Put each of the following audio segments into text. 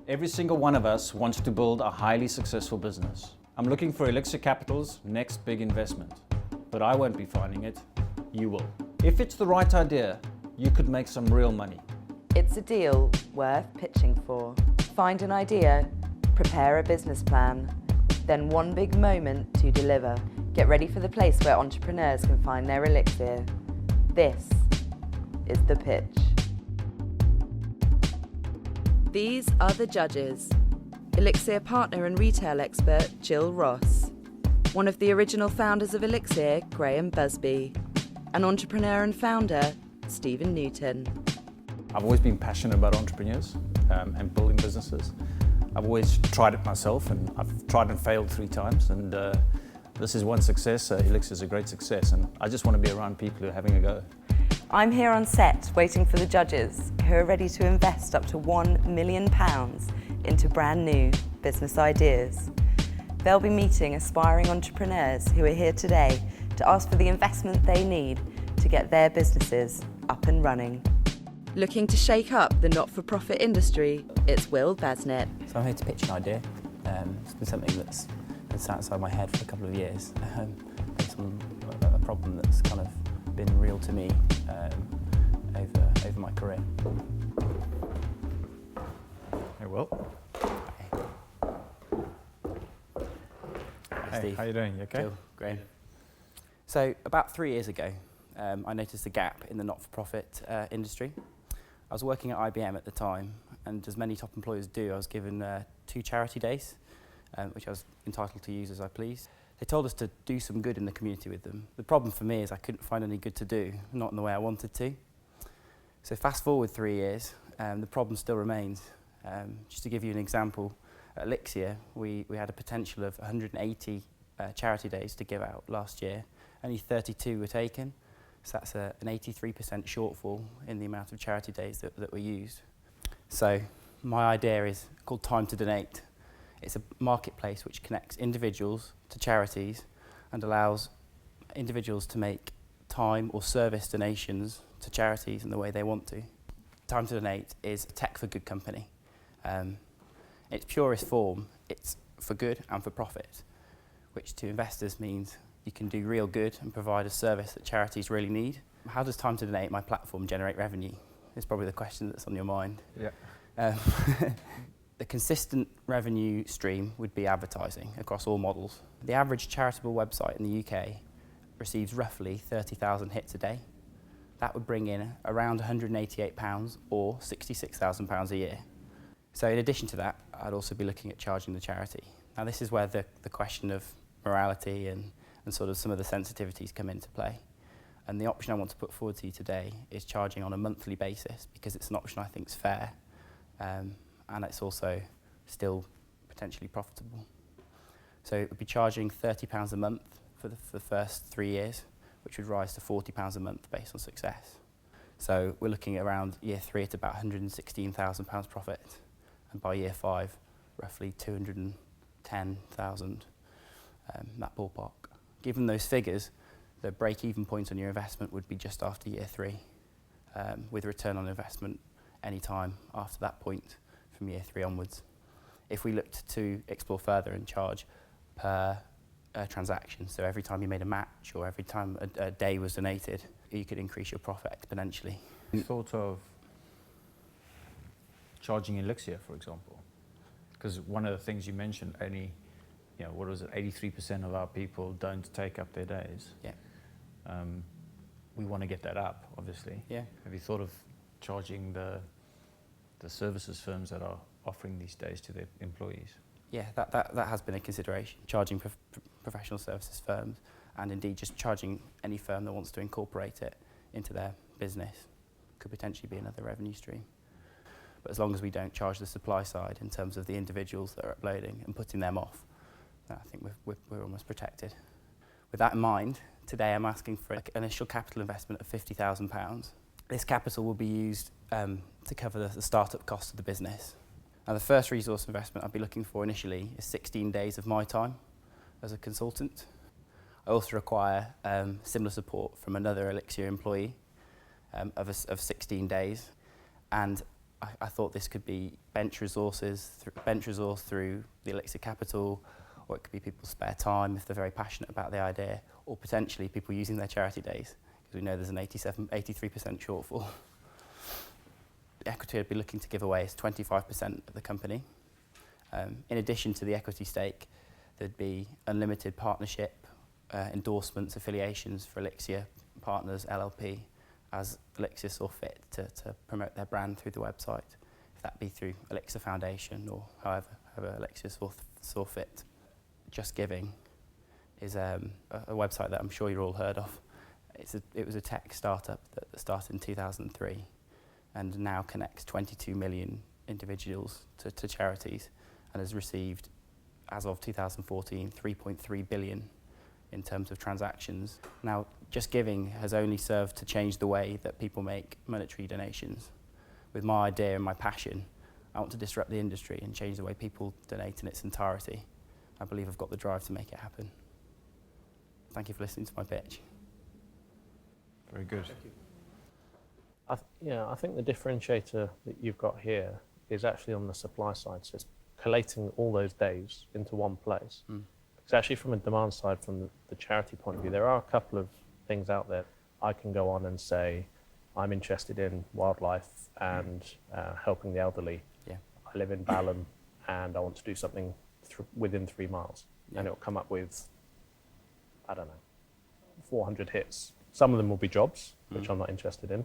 Every single one of us wants to build a highly successful business. I'm looking for Elixirr Capital's next big investment, but I won't be finding it, you will. If it's the right idea, you could make some real money. It's a deal worth pitching for. Find an idea, prepare a business plan, then one big moment to deliver. Get ready for the place where entrepreneurs can find their elixir. This is the pitch. These are the judges. Elixirr partner and retail expert Jill Ross, one of the original founders of Elixirr, Graham Busby, an entrepreneur and founder, Stephen Newton. I've always been passionate about entrepreneurs and building businesses. I've always tried it myself, and I've tried and failed 3 times, and this is one success. Elixirr is a great success, and I just want to be around people who are having a go. I'm here on set waiting for the judges who are ready to invest up to £1 million into brand new business ideas. They'll be meeting aspiring entrepreneurs who are here today to ask for the investment they need to get their businesses up and running. Looking to shake up the not-for-profit industry, it's Will Basnett. So I'm here to pitch an idea. It's been something that's been sat inside my head for a couple of years, based on a problem that's kind of been real to me over my career. Hey, Will. Hey, Steve. how you doing? You okay? Jill, Graham. So about 3 years ago, I noticed a gap in the not-for-profit industry. I was working at IBM at the time, and as many top employers do, I was given 2 charity days, which I was entitled to use as I pleased. They told us to do some good in the community with them. The problem for me is I couldn't find any good to do, not in the way I wanted to. So fast forward 3 years, the problem still remains. Just to give you an example, at Elixirr, we had a potential of 180 charity days to give out last year. Only 32 were taken, so that's an 83% shortfall in the amount of charity days that were used. So my idea is called Time to Donate. It's a marketplace which connects individuals to charities and allows individuals to make time or service donations to charities in the way they want to. Time to Donate is a tech for good company. In its purest form, it's for good and for profit, which to investors means you can do real good and provide a service that charities really need. How does Time to Donate, my platform, generate revenue? Is probably the question that's on your mind. Yeah. The consistent revenue stream would be advertising across all models. The average charitable website in the UK receives roughly 30,000 hits a day. That would bring in around £188 or £66,000 a year. So in addition to that, I'd also be looking at charging the charity. Now this is where the question of morality and sort of some of the sensitivities come into play. And the option I want to put forward to you today is charging on a monthly basis, because it's an option I think is fair. And it's also still potentially profitable. So it would be charging £30 a month for the first 3 years, which would rise to £40 a month based on success. So we're looking at around year 3 at about £116,000 profit, and by year 5, roughly 210,000, that ballpark. Given those figures, the break-even point on your investment would be just after year 3, with return on investment any time after that point, from year 3 onwards. If we looked to explore further and charge per transaction, so every time you made a match or every time a day was donated, you could increase your profit exponentially. You thought of charging Elixirr, for example? Because one of the things you mentioned, only, what was it, 83% of our people don't take up their days. Yeah. We want to get that up, obviously. Yeah. Have you thought of charging the services firms that are offering these days to their employees? Yeah, that has been a consideration, charging professional services firms, and indeed just charging any firm that wants to incorporate it into their business could potentially be another revenue stream. But as long as we don't charge the supply side in terms of the individuals that are uploading and putting them off, I think we're almost protected. With that in mind, today I'm asking for an initial capital investment of £50,000. This capital will be used to cover the startup costs of the business. Now, the first resource investment I'll be looking for initially is 16 days of my time as a consultant. I also require similar support from another Elixirr employee of 16 days. And I thought this could be bench resource through the Elixirr Capital, or it could be people's spare time if they're very passionate about the idea, or potentially people using their charity days, because we know there's an 83% shortfall. The equity I'd be looking to give away is 25% of the company. In addition to the equity stake, there'd be unlimited partnership, endorsements, affiliations for Elixirr partners, LLP, as Elixirr saw fit to promote their brand through the website, if that be through Elixirr Foundation or however Elixirr saw fit. Just Giving is a website that I'm sure you've all heard of. It was a tech startup that started in 2003 and now connects 22 million individuals to charities and has received, as of 2014, 3.3 billion in terms of transactions. Now, Just Giving has only served to change the way that people make monetary donations. With my idea and my passion, I want to disrupt the industry and change the way people donate in its entirety. I believe I've got the drive to make it happen. Thank you for listening to my pitch. Very good. Thank you. I think the differentiator that you've got here is actually on the supply side. So it's collating all those days into one place. Because actually from a demand side, from the charity point of view, there are a couple of things out there. I can go on and say, I'm interested in wildlife and helping the elderly. Yeah. I live in Balham and I want to do something within 3 miles. Yeah. And it'll come up with, I don't know, 400 hits. Some of them will be jobs, which I'm not interested in.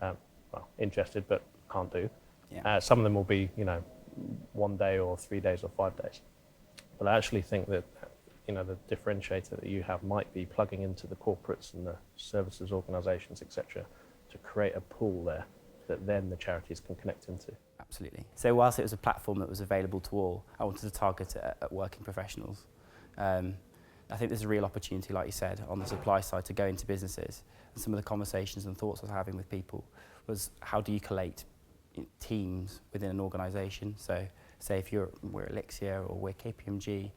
Well, interested, but can't do. Yeah. Some of them will be, 1 day or 3 days or 5 days. But I actually think that, the differentiator that you have might be plugging into the corporates and the services organisations, etc., to create a pool there that then the charities can connect into. Absolutely. So whilst it was a platform that was available to all, I wanted to target it at working professionals. I think there's a real opportunity, like you said, on the supply side to go into businesses. And some of the conversations and thoughts I was having with people was, how do you collate teams within an organisation? So say if we're Elixirr or we're KPMG,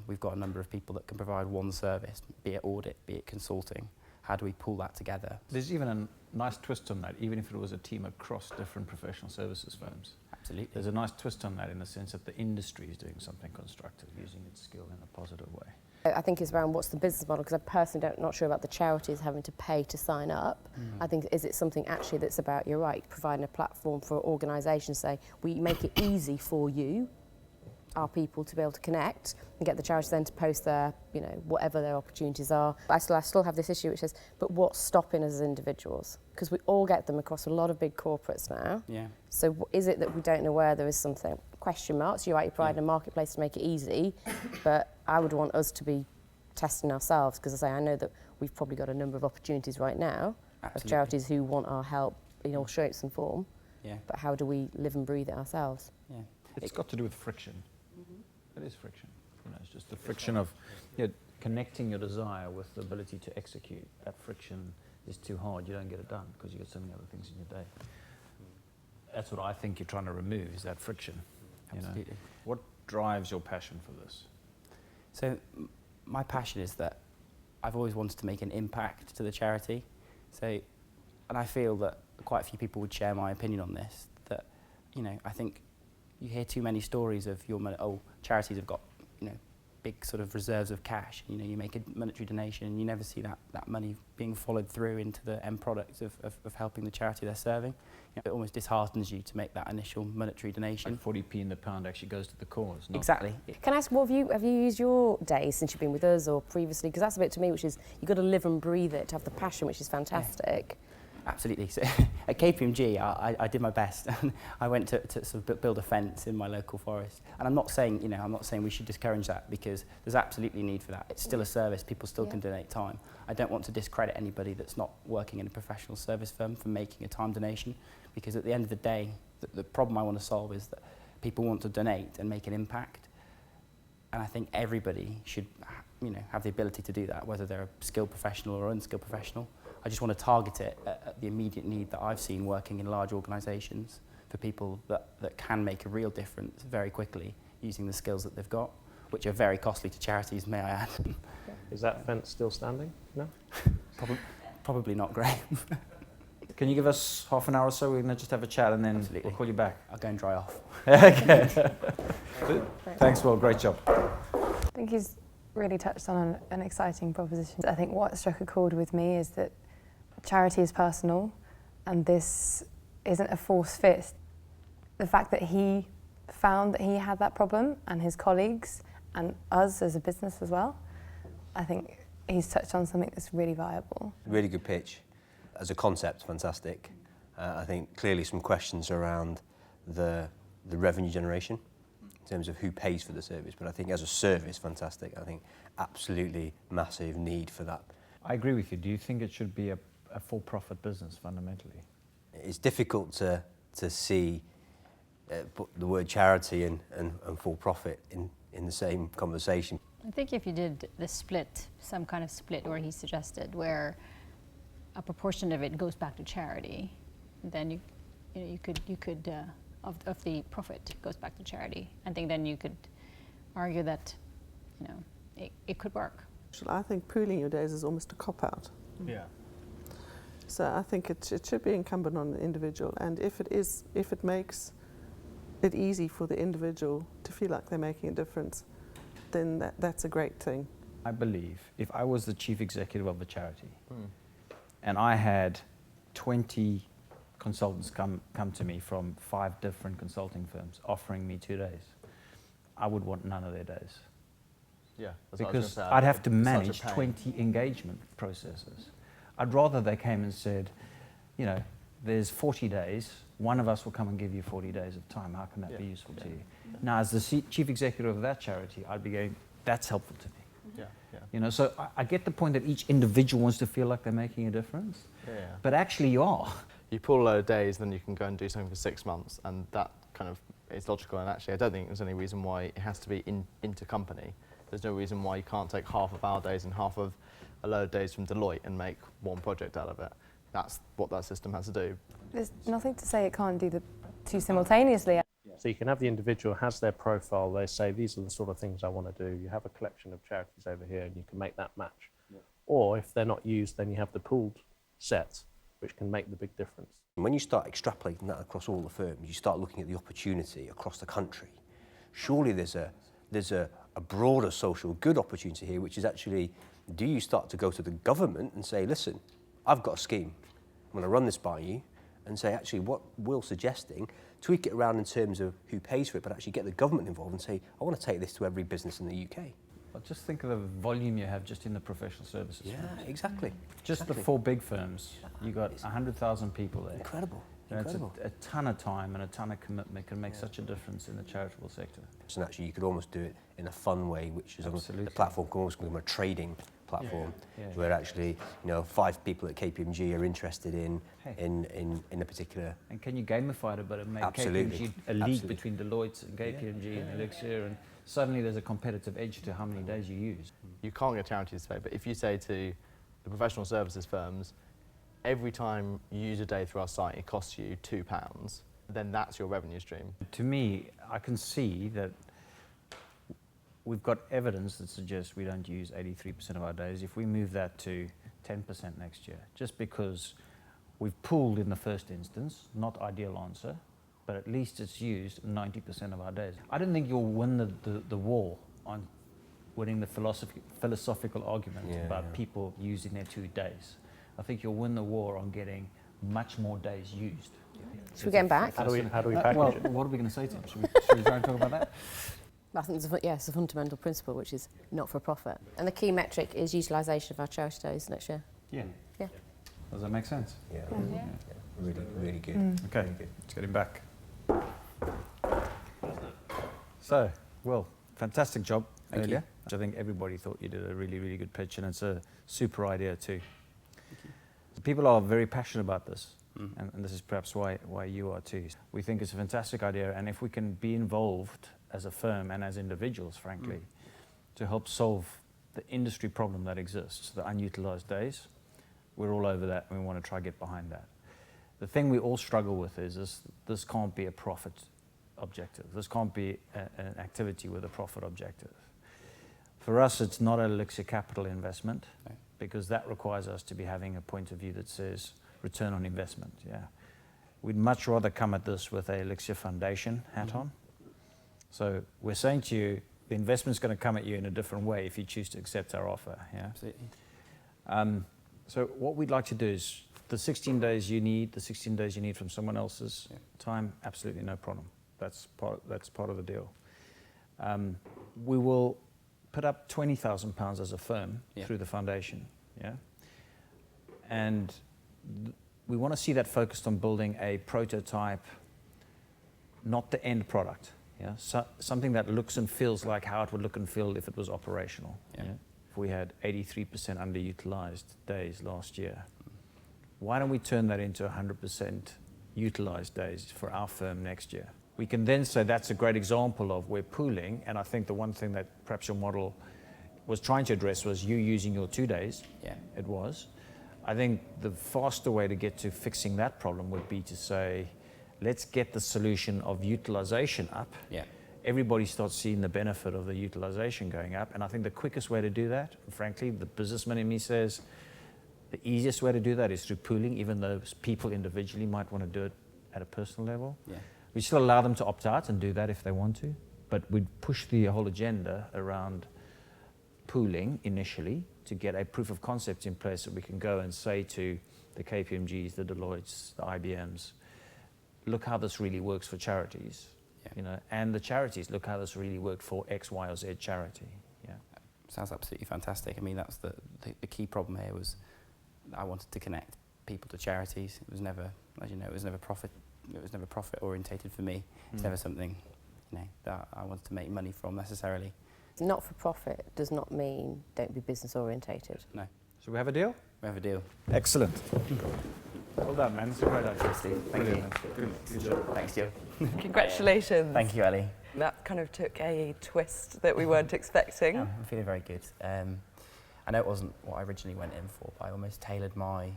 we've got a number of people that can provide one service, be it audit, be it consulting. How do we pull that together? There's even a nice twist on that, even if it was a team across different professional services firms. Absolutely. There's a nice twist on that in the sense that the industry is doing something constructive, using its skill in a positive way. I think it's around what's the business model, because I personally not sure about the charities having to pay to sign up. I think, is it something actually that's about, you're right, providing a platform for organisations, say, we make it easy for you, our people, to be able to connect and get the charities then to post their, whatever their opportunities are. I still have this issue which says, but what's stopping us as individuals? Because we all get them across a lot of big corporates now. Yeah. So is it that we don't know where there is something? Question marks. You're right, you're providing a marketplace to make it easy, but I would want us to be testing ourselves, because I know that we've probably got a number of opportunities right now of charities who want our help in all shapes and form. Yeah. But how do we live and breathe it ourselves? Yeah. It's got to do with friction. It is friction. It's just the friction of connecting your desire with the ability to execute. That friction is too hard. You don't get it done because you've got so many other things in your day. That's what I think you're trying to remove, is that friction. Absolutely. What drives your passion for this? So my passion is that I've always wanted to make an impact to the charity. And I feel that quite a few people would share my opinion on this, that, I think you hear too many stories of charities have got, big sort of reserves of cash. You make a monetary donation and you never see that money being followed through into the end product of helping the charity they're serving. It almost disheartens you to make that initial monetary donation. Like 40p in the pound actually goes to the cause. Exactly. Can I ask, have you used your days since you've been with us or previously? Because that's a bit to me, which is, you've got to live and breathe it, to have the passion, which is fantastic. Yeah. Absolutely. So at KPMG, I did my best. I went to sort of build a fence in my local forest. And I'm not saying, we should discourage that, because there's absolutely need for that. It's still a service. People still can donate time. I don't want to discredit anybody that's not working in a professional service firm for making a time donation, because at the end of the day, the problem I want to solve is that people want to donate and make an impact. And I think everybody should, have the ability to do that, whether they're a skilled professional or unskilled professional. I just want to target it at the immediate need that I've seen working in large organisations for people that can make a real difference very quickly using the skills that they've got, which are very costly to charities, may I add. Is that fence still standing? No? Probably not, Graham. Can you give us half an hour or so? We're going to just have a chat and then Absolutely. we'll call you back. I'll go and dry off. Okay. Thanks, Will. Great job. I think he's really touched on an exciting proposition. I think what struck a chord with me is that charity is personal and this isn't a forced fit. The fact that he found that he had that problem and his colleagues and us as a business as well, I think he's touched on something that's really viable. Really good pitch. As a concept, fantastic. I think clearly some questions around the revenue generation in terms of who pays for the service, but I think as a service, fantastic. I think absolutely massive need for that. I agree with you. Do you think it should be a for-profit business fundamentally? It's difficult to see put the word charity and for-profit in the same conversation. I think if you did the split, some kind of split where he suggested, where a proportion of it goes back to charity, then you could of the profit goes back to charity. I think then you could argue that it could work. I think pooling your days is almost a cop-out. Yeah. So I think it should be incumbent on the individual, and if it makes it easy for the individual to feel like they're making a difference, then that's a great thing. I believe if I was the chief executive of a charity and I had 20 consultants come to me from 5 different consulting firms offering me 2 days, I would want none of their days. Yeah, because I'd have to manage 20 engagement processes. I'd rather they came and said, there's 40 days, one of us will come and give you 40 days of time. How can that be useful to you? Now, as the chief executive of that charity, I'd be going, that's helpful to me. So I get the point that each individual wants to feel like they're making a difference, but actually you are. You pull a load of days, then you can go and do something for 6 months, and that kind of is logical. And actually, I don't think there's any reason why it has to be intercompany. There's no reason why you can't take half of our days and half of a load of days from Deloitte and make one project out of it. That's what that system has to do. There's nothing to say it can't do the two simultaneously. So you can have the individual has their profile, they say these are the sort of things I want to do. You have a collection of charities over here and you can make that match. Or if they're not used, then you have the pooled set, which can make the big difference. When you start extrapolating that across all the firms, you start looking at the opportunity across the country. Surely there's a broader social good opportunity here, which is actually, do you start to go to the government and say, listen, I've got a scheme, I'm going to run this by you, and say, actually, what Will's suggesting, tweak it around in terms of who pays for it, but actually get the government involved and say, I want to take this to every business in the UK. Well, just think of the volume you have just in the professional services firms. Exactly. Just the 4 big firms, you got 100,000 people there. Incredible. It's a ton of time and a ton of commitment can make such a difference in the charitable sector. And actually, you could almost do it in a fun way, which is Absolutely. The platform can almost become a trading platform, where actually, 5 people at KPMG are interested in a particular. And can you gamify it a bit and make Absolutely. KPMG a league between Deloitte and KPMG and Elixirr, and suddenly there's a competitive edge to how many days you use. You can't get charities to pay, but if you say to the professional services firms, every time you use a day through our site, it costs you £2, then that's your revenue stream. To me, I can see that we've got evidence that suggests we don't use 83% of our days. If we move that to 10% next year, just because we've pooled in the first instance, not ideal answer, but at least it's used 90% of our days. I don't think you'll win the war on winning the philosophical argument about people using their 2 days. I think you'll win the war on getting much more days used. Should we get him back? How do we package well, it? what are we going to say to him? Should we try and talk about that? I think it's a fundamental principle, which is not for profit. And the key metric is utilisation of our charity days next year. Yeah. Yeah. Does that make sense? Yeah. Really, really good. Okay, let's get him back. So, Will, fantastic job earlier. I think everybody thought you did a really, really good pitch, and it's a super idea too. People are very passionate about this, and this is perhaps why you are too. We think it's a fantastic idea, and if we can be involved as a firm and as individuals, frankly, to help solve the industry problem that exists, the unutilized days, we're all over that, and we want to try to get behind that. The thing we all struggle with is this can't be a profit objective. This can't be an activity with a profit objective. For us, it's not an Elixirr capital investment, because that requires us to be having a point of view that says, return on investment. Yeah, we'd much rather come at this with a Elixirr Foundation hat on. So we're saying to you, the investment's going to come at you in a different way if you choose to accept our offer. Yeah, Absolutely. So what we'd like to do is the 16 days you need from someone else's time, absolutely no problem. That's part of the deal. We will put up £20,000 as a firm through the foundation. Yeah, and we want to see that focused on building a prototype, not the end product. Yeah, something that looks and feels like how it would look and feel if it was operational. Yeah. If we had 83% underutilized days last year, why don't we turn that into 100% utilized days for our firm next year? We can then say that's a great example of we're pooling, and I think the one thing that perhaps your model was trying to address was you using your 2 days. Yeah. It was. I think the faster way to get to fixing that problem would be to say, let's get the solution of utilization up. Yeah. Everybody starts seeing the benefit of the utilization going up. And I think the quickest way to do that, frankly, the businessman in me says, the easiest way to do that is through pooling, even though people individually might want to do it at a personal level. Yeah. We still allow them to opt out and do that if they want to, but we'd push the whole agenda around pooling initially to get a proof of concept in place so we can go and say to the KPMGs, the Deloittes, the IBMs, look how this really works for charities, and the charities, look how this really worked for X, Y, or Z charity. Yeah. Sounds absolutely fantastic. I mean, that's the key problem here was I wanted to connect people to charities. It was never, as you know, it was never profit orientated for me. It's never something, that I wanted to make money from necessarily. Not for profit does not mean don't be business orientated. No. So we have a deal? We have a deal. Excellent. Well done, man. It's a great idea. Thank you. Good job. Thanks, Joe. Congratulations. Thank you, Ellie. That kind of took a twist that we weren't expecting. I'm feeling very good. I know it wasn't what I originally went in for, but I almost tailored my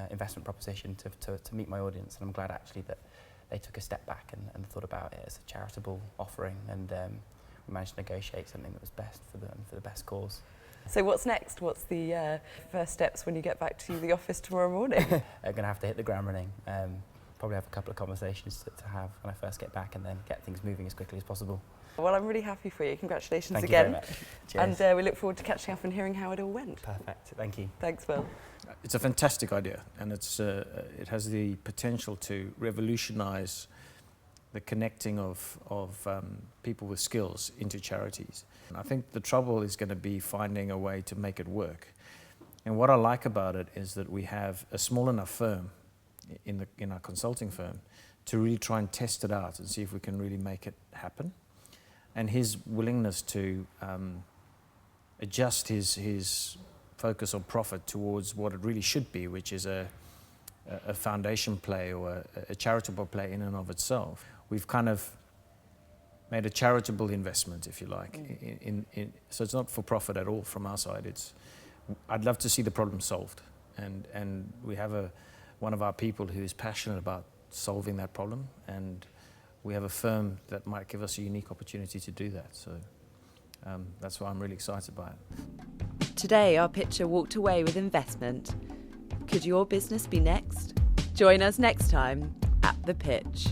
investment proposition to meet my audience, and I'm glad actually that they took a step back and thought about it as a charitable offering, and we managed to negotiate something that was best for them, for the best cause. So what's next? What's the first steps when you get back to the office tomorrow morning? I'm going to have to hit the ground running. Probably have a couple of conversations to have when I first get back, and then get things moving as quickly as possible. Well, I'm really happy for you. Congratulations Thank again. you very much. Cheers. And we look forward to catching up and hearing how it all went. Perfect. Thank you. Thanks, Will. It's a fantastic idea, and it has the potential to revolutionise the connecting of people with skills into charities. And I think the trouble is going to be finding a way to make it work. And what I like about it is that we have a small enough firm in our consulting firm to really try and test it out and see if we can really make it happen. And his willingness to adjust his focus on profit towards what it really should be, which is a foundation play or a charitable play in and of itself. We've kind of made a charitable investment, if you like. So it's not for profit at all from our side. I'd love to see the problem solved, and we have one of our people who is passionate about solving that problem, and we have a firm that might give us a unique opportunity to do that. So that's why I'm really excited by it. Today, our pitcher walked away with investment. Could your business be next? Join us next time at The Pitch.